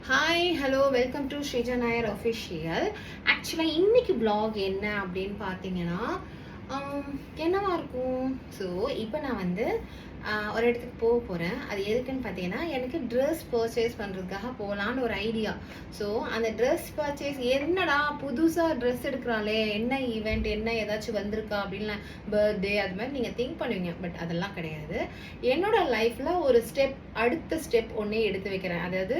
Hi hello welcome to Sreeja Nair official. ஆக்சுவலாக இன்னைக்கு vlog என்ன அப்படின்னு பார்த்தீங்கன்னா என்னவா இருக்கும். ஸோ இப்போ நான் வந்து ஒரு இடத்துக்கு போக போகிறேன். அது எதுக்குன்னு பார்த்தீங்கன்னா எனக்கு ட்ரெஸ் பர்ச்சேஸ் பண்ணுறதுக்காக போகலான்னு ஒரு ஐடியா. ஸோ அந்த ட்ரெஸ் பர்ச்சேஸ் என்னடா புதுசாக ட்ரெஸ் எடுக்கிறாளே, என்ன ஈவெண்ட், என்ன ஏதாச்சும் வந்திருக்கா அப்படின்னு பர்த்டே அது மாதிரி நீங்கள் திங்க் பண்ணுவீங்க. பட் அதெல்லாம் கிடையாது. என்னோட லைஃப்பில் ஒரு அடுத்த ஸ்டெப் ஒன்றே எடுத்து வைக்கிறேன். அதாவது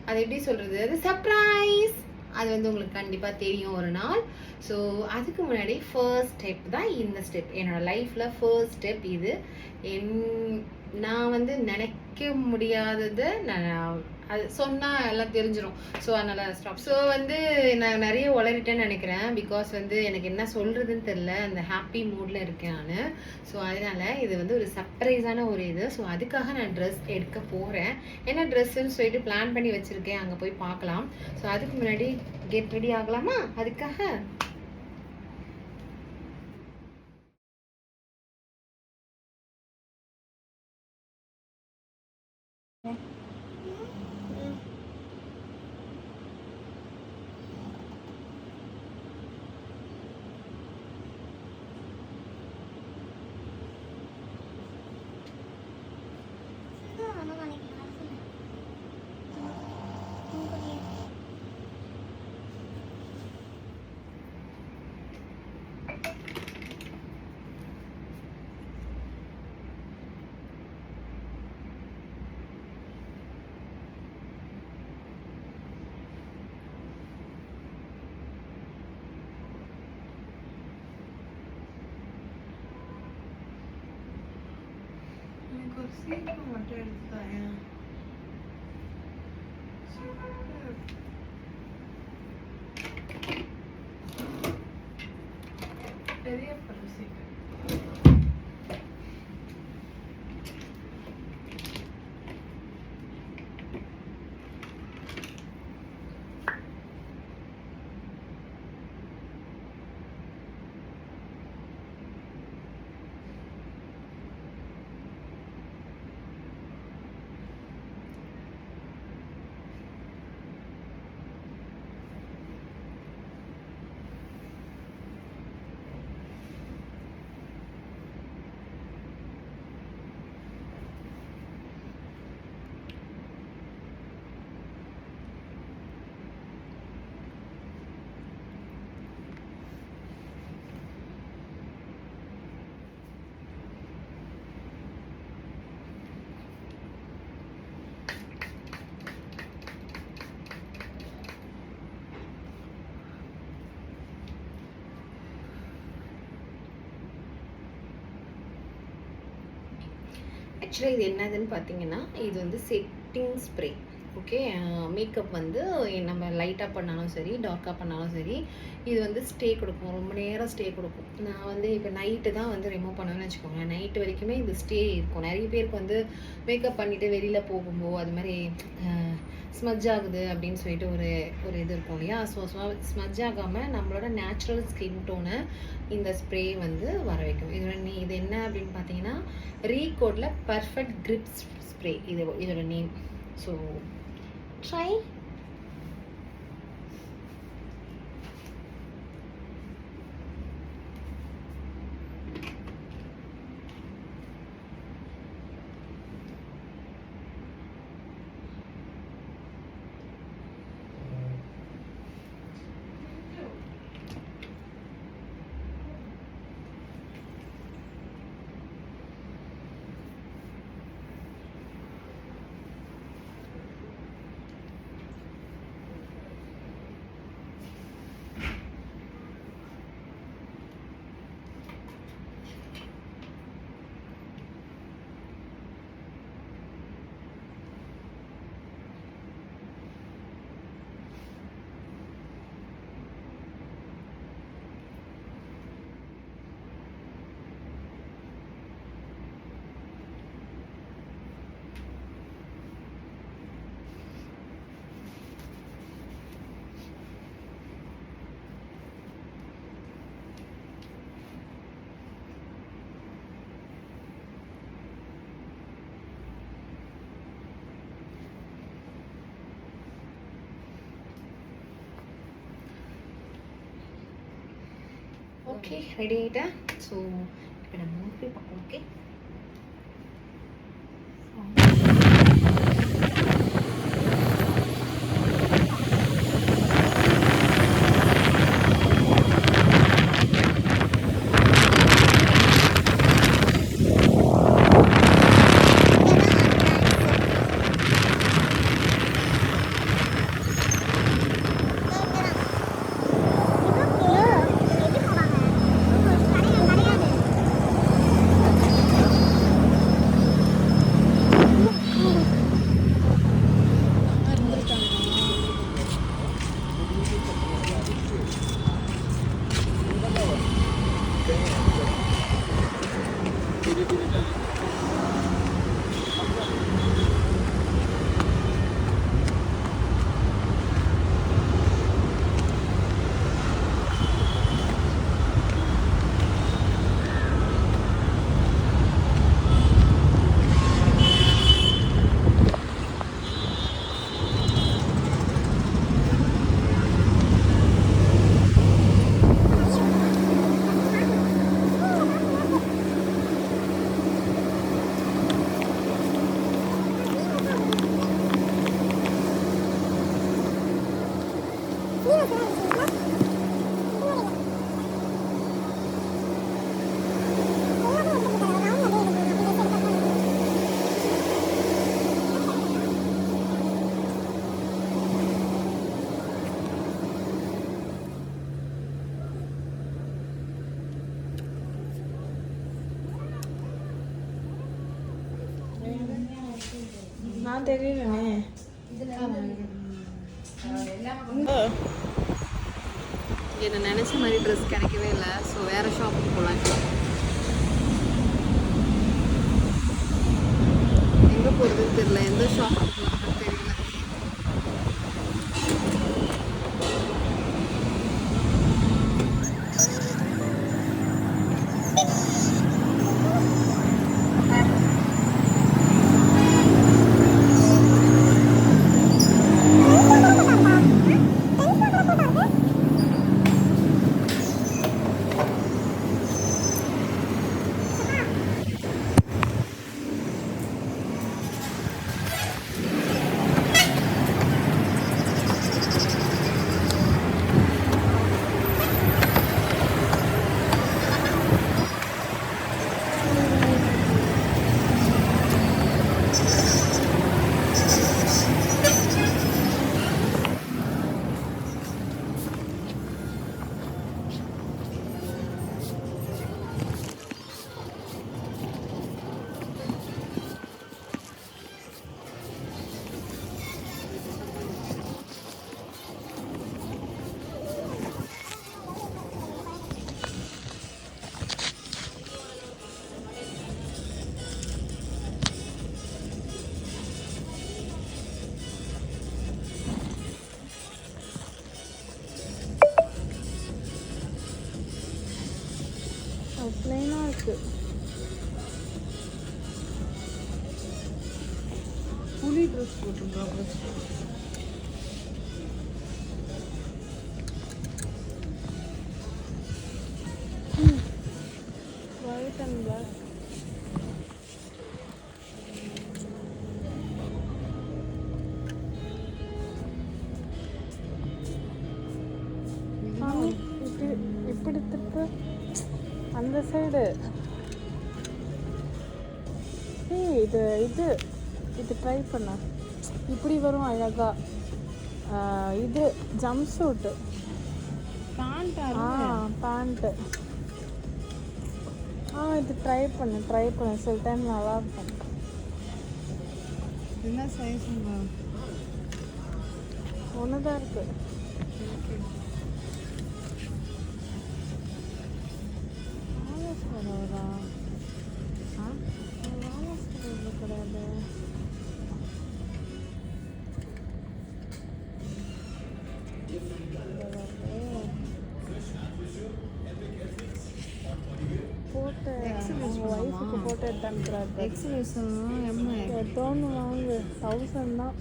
அது எப்படி சொல்கிறது, அது சர்ப்ரைஸ். அது வந்து உங்களுக்கு கண்டிப்பாக தெரியும் ஒரு நாள். ஸோ அதுக்கு முன்னாடி ஃபர்ஸ்ட் ஸ்டெப் தான் இந்த ஸ்டெப். என்னோட லைஃப்பில் ஃபர்ஸ்ட் ஸ்டெப் இது. நான் வந்து நினைக்க முடியாதது நான் அது சொன்னால் எல்லாம் தெரிஞ்சிடும். ஸோ அதனால் ஸ்டாப். ஸோ வந்து நான் நிறைய உளறிட்டேன்னு நினைக்கிறேன். பிகாஸ் வந்து எனக்கு என்ன சொல்கிறதுன்னு தெரில, அந்த ஹாப்பி மூடில் இருக்கேன் நான். ஸோ அதனால் இது வந்து ஒரு சர்ப்ரைஸான ஒரு இது. ஸோ அதுக்காக நான் ட்ரெஸ் எடுக்க போகிறேன். என்ன ட்ரெஸ்ஸுன்னு சொல்லிட்டு பிளான் பண்ணி வச்சுருக்கேன், அங்கே போய் பார்க்கலாம். ஸோ அதுக்கு முன்னாடி கெட் ரெடி ஆகலாமா? அதுக்காக ஒரு சீக்கிரம் மட்டும் எடுத்துட்டாங்க. பெரிய பரிசு ஆக்சுவலாக இது என்னதுன்னு பார்த்தீங்கன்னா, இது வந்து செட்டிங் ஸ்ப்ரே. ஓகே, மேக்கப் வந்து நம்ம லைட்டாக பண்ணாலும் சரி, டார்க்காக பண்ணாலும் சரி, இது வந்து ஸ்டே கொடுக்கும், ரொம்ப நேரம் ஸ்டே கொடுக்கும். நான் வந்து இப்போ நைட்டு தான் வந்து ரிமூவ் பண்ணுவேன்னு வச்சுக்கோங்களேன். நைட்டு வரைக்குமே இது ஸ்டே இருக்கும். நிறைய பேருக்கு வந்து மேக்கப் பண்ணிவிட்டு வெளியில் போகும்போது அது மாதிரி ஸ்மஜ் ஆகுது அப்படின்னு சொல்லிட்டு ஒரு இது இருக்கும் இல்லையா. ஸோ ஸ்மஜ் ஆகாமல் நம்மளோட நேச்சுரல் ஸ்கின் டோனை இந்த ஸ்ப்ரே வந்து வர வைக்கும். இது என்ன அப்படின்னு பார்த்தீங்கன்னா, ரீகோட்டில் பர்ஃபெக்ட் கிரிப் ஸ்ப்ரே இதோட name. So try. Okay ready ஆகிட்டேன். ஸோ இப்போ நம்ம மூவி பார்க்கலாம். ஓகே நான் தெரியலனே. என்ன நினச்ச மாதிரி ட்ரெஸ் கிடைக்கவே இல்லை. ஸோ வேறு ஷாப்புக்கு போகலாம். எங்கே போகிறதுன்னு தெரியல, எந்த ஷாப்புக்கு போகிறதுன்னு தெரியல. பிளைனாக இருக்கு. புலி ட்ரெஸ் போட்டுருக்கா. Dress white and black. இப்படி திருப்ப அந்த சைடு. இது இது இது ட்ரை பண்ண இப்படி வரும் அழகா. இது ஜம்ப் சூட்டு பேண்ட்டு. இது ட்ரை பண்ண சில டைம் நல்லா இருக்கும். என்ன சைஸ் ஒன்று தான் இருக்கு. கிடையாது. போட்டு ஒய்ஃபுக்கு போட்டு எடுத்தான்றாரு. எத்தோன்னு வாங்கு 1000 தான்.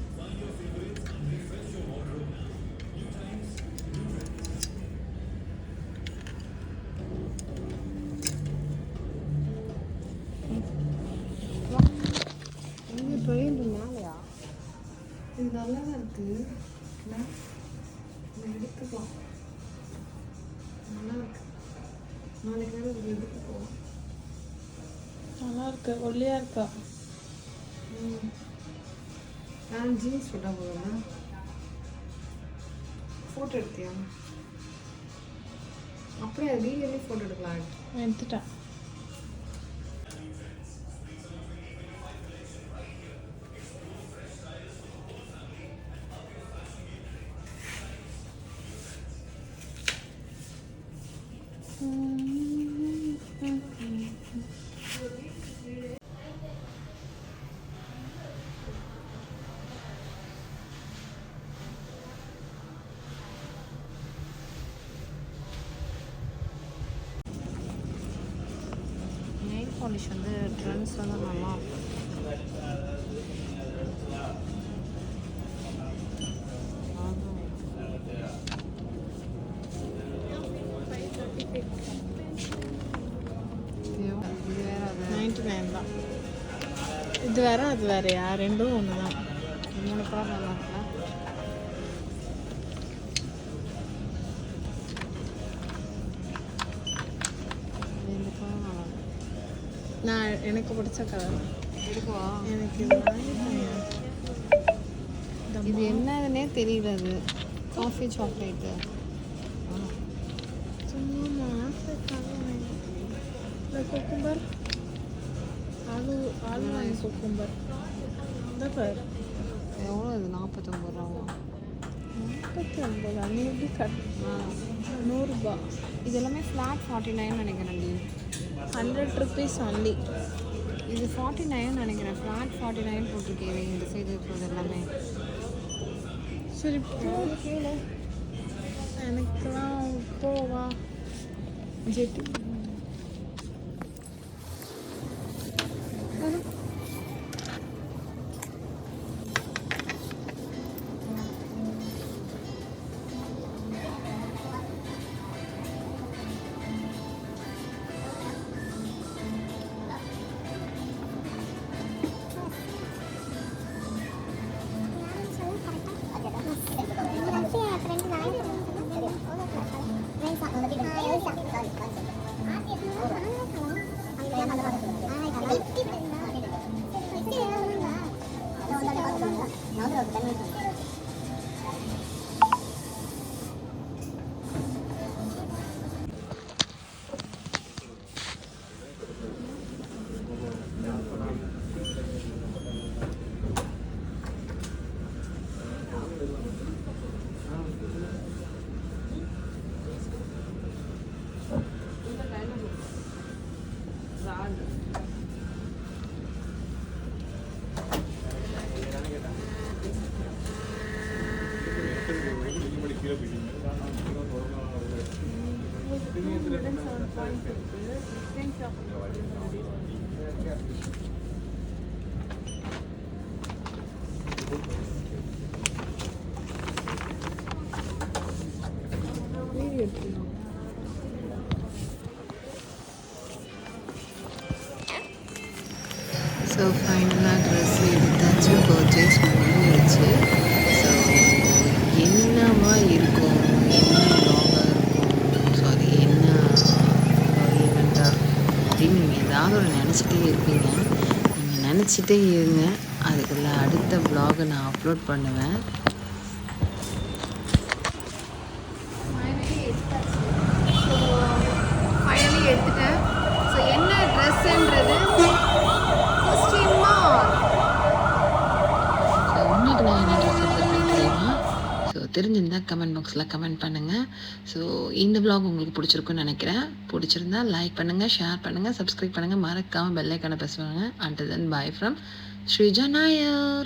நல்லா தான் இருக்கு. இல்லை எடுத்துக்கலாம். நல்லா இருக்கு. நாளைக்கு வேறு இது எடுத்து போவோம். நல்லா இருக்கு, ஒல்லியாக இருக்கா. நான் ஜீன்ஸ் போட்டால் போதும். ஃபோட்டோ எடுத்தியா? அப்படியே அது வீடியோவே ஃபோட்டோ எடுக்கலாம். எடுத்துட்டேன். நெயில் பாலிஷ் வந்து ட்ரெண்ட்ஸ் வந்து நல்லா இருக்கும். இது வேற அது 99 தான். இது வேற அது வேறயா? ரெண்டும் ஒன்று தான். 3 கலர் நல்லா இருக்குல்ல. இந்த கலர் நல்லா இருக்கு. நான் எனக்கு பிடிச்ச கலர் இருக்குவா? எனக்கு இது வாங்கிட்டேன். இது என்னதுன்னே தெரியல. அது காஃபி சாக்லேட்டு. சும்மா ஆசைக்காக இந்த குக்கும்பர் ஆலு குக்கும்பர் இந்த பார் எவ்வளோ இது? 49 ரூபா. 49. அது எப்படி கட் 100 ரூபாய். இது எல்லாமே ஃப்ளாட் 49 நினைக்கிறேன். 100 rupees ஒன்லி. இது 49 நினைக்கிறேன். ஃப்ளாட் 49 போட்டிருக்கேன். இந்த சைடு இருக்கிறது எல்லாமே. சரி போ கீழே. எனக்குலாம் போவா ஜெட்டு. ஸோ ஃபைனலாக ட்ரெஸ் எடுத்தாச்சு, பர்ச்சேஸ் பண்ணியாச்சு. ஸோ என்னவா இருக்கும், என்ன வ்ளாகாக இருக்கும், சாரி என்ன ஈவெண்ட்டாக அப்படின்னு நீங்கள் ஏதாவது ஒரு நினச்சிட்டே இருப்பீங்க. நீங்கள் நினச்சிட்டே இருங்க, அதுக்குள்ள அடுத்த வ்ளாகை நான் அப்லோட் பண்ணுவேன். ஃபைனலி எடுத்துட்டேன். ஸோ என்ன ட்ரெஸ்ஸுன்றது உங்களுக்கு நான் என்ன ட்ரெஸ் எடுத்துருக்கேன் தெரியுமா? ஸோ தெரிஞ்சிருந்தால் கமெண்ட் பாக்ஸில் கமெண்ட் பண்ணுங்கள். ஸோ இந்த vlog உங்களுக்கு பிடிச்சிருக்குன்னு நினைக்கிறேன். பிடிச்சிருந்தா லைக் பண்ணுங்கள், ஷேர் பண்ணுங்கள், சப்ஸ்கிரைப் பண்ணுங்கள், மறக்காமல் பெல் ஐக்கானை ப்ரெஸ் பண்ணுங்கள். Until then, bye from Shrija Nair.